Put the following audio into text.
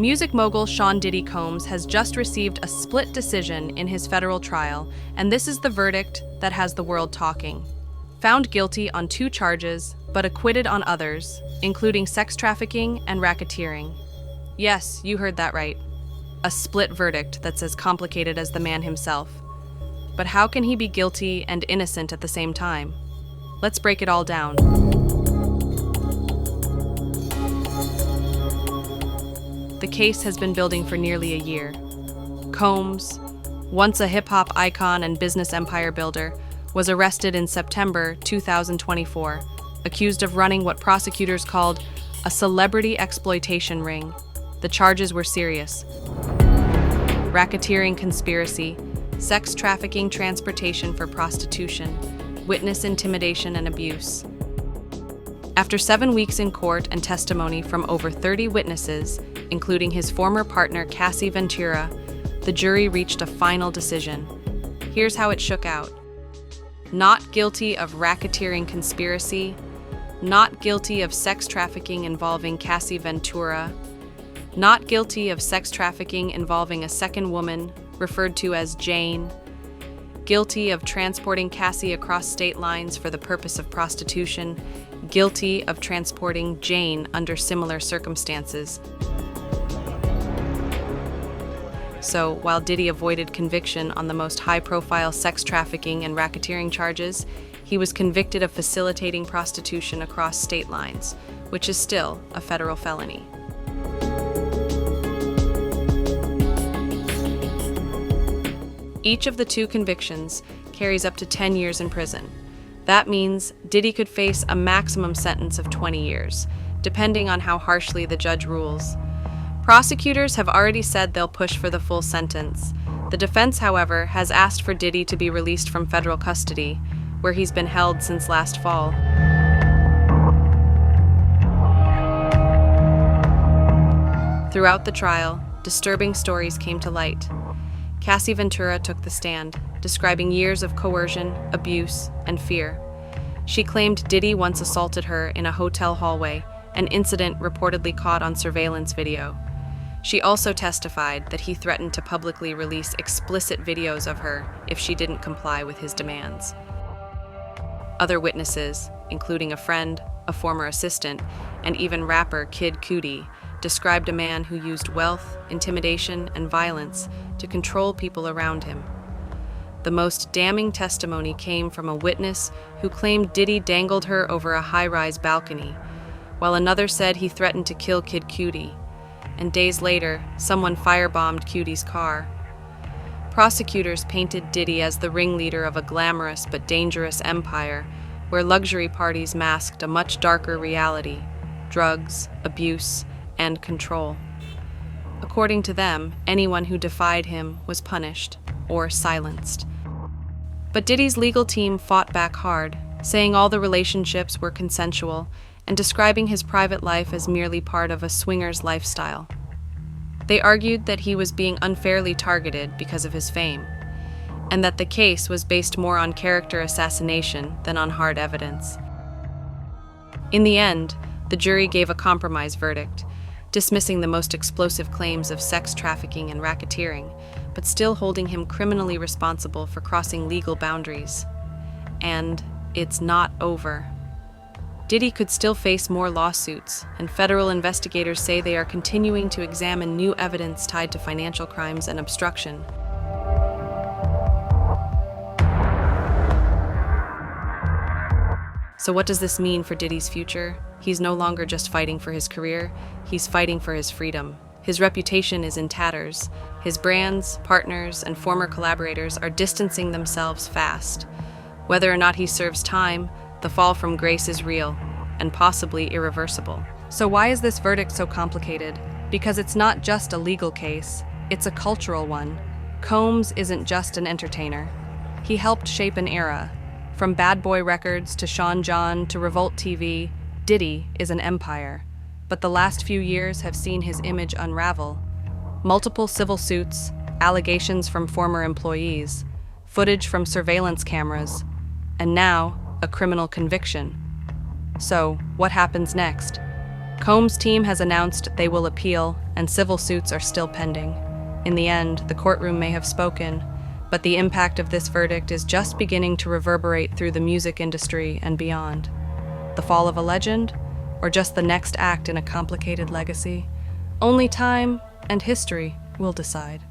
Music mogul Sean Diddy Combs has just received a split decision in his federal trial, and this is the verdict that has the world talking. Found guilty on 2 charges, but acquitted on others, including sex trafficking and racketeering. Yes, you heard that right. A split verdict that's as complicated as the man himself. But how can he be guilty and innocent at the same time? Let's break it all down. The case has been building for nearly a year. Combs, once a hip-hop icon and business empire builder, was arrested in September 2024, accused of running what prosecutors called a celebrity exploitation ring. The charges were serious: racketeering conspiracy, sex trafficking, transportation for prostitution, witness intimidation and abuse. After 7 weeks in court and testimony from over 30 witnesses, including his former partner Casandra Ventura, the jury reached a final decision. Here's how it shook out. Not guilty of racketeering conspiracy, not guilty of sex trafficking involving Casandra Ventura, not guilty of sex trafficking involving a second woman, referred to as Jane, guilty of transporting Cassie across state lines for the purpose of prostitution, guilty of transporting Jane under similar circumstances. So, while Diddy avoided conviction on the most high-profile sex trafficking and racketeering charges, he was convicted of facilitating prostitution across state lines, which is still a federal felony. Each of the 2 convictions carries up to 10 years in prison. That means Diddy could face a maximum sentence of 20 years, depending on how harshly the judge rules. Prosecutors have already said they'll push for the full sentence. The defense, however, has asked for Diddy to be released from federal custody, where he's been held since last fall. Throughout the trial, disturbing stories came to light. Casandra Ventura took the stand, describing years of coercion, abuse, and fear. She claimed Diddy once assaulted her in a hotel hallway, an incident reportedly caught on surveillance video. She also testified that he threatened to publicly release explicit videos of her if she didn't comply with his demands. Other witnesses, including a friend, a former assistant, and even rapper Kid Cudi, described a man who used wealth, intimidation, and violence to control people around him. The most damning testimony came from a witness who claimed Diddy dangled her over a high-rise balcony, while another said he threatened to kill Kid Cudi, and days later, someone firebombed Cudi's car. Prosecutors painted Diddy as the ringleader of a glamorous but dangerous empire, where luxury parties masked a much darker reality: drugs, abuse, and control. According to them, anyone who defied him was punished or silenced. But Diddy's legal team fought back hard, saying all the relationships were consensual and describing his private life as merely part of a swinger's lifestyle. They argued that he was being unfairly targeted because of his fame, and that the case was based more on character assassination than on hard evidence. In the end, the jury gave a compromise verdict, dismissing the most explosive claims of sex trafficking and racketeering, but still holding him criminally responsible for crossing legal boundaries. And it's not over. Diddy could still face more lawsuits, and federal investigators say they are continuing to examine new evidence tied to financial crimes and obstruction. So what does this mean for Diddy's future? He's no longer just fighting for his career, he's fighting for his freedom. His reputation is in tatters. His brands, partners, and former collaborators are distancing themselves fast. Whether or not he serves time, the fall from grace is real, and possibly irreversible. So why is this verdict so complicated? Because it's not just a legal case, it's a cultural one. Combs isn't just an entertainer. He helped shape an era. From Bad Boy Records to Sean John to Revolt TV, Diddy is an empire. But the last few years have seen his image unravel. Multiple civil suits, allegations from former employees, footage from surveillance cameras, and now a criminal conviction. So, what happens next? Combs' team has announced they will appeal, and civil suits are still pending. In the end, the courtroom may have spoken, but the impact of this verdict is just beginning to reverberate through the music industry and beyond. The fall of a legend, or just the next act in a complicated legacy? Only time and history will decide.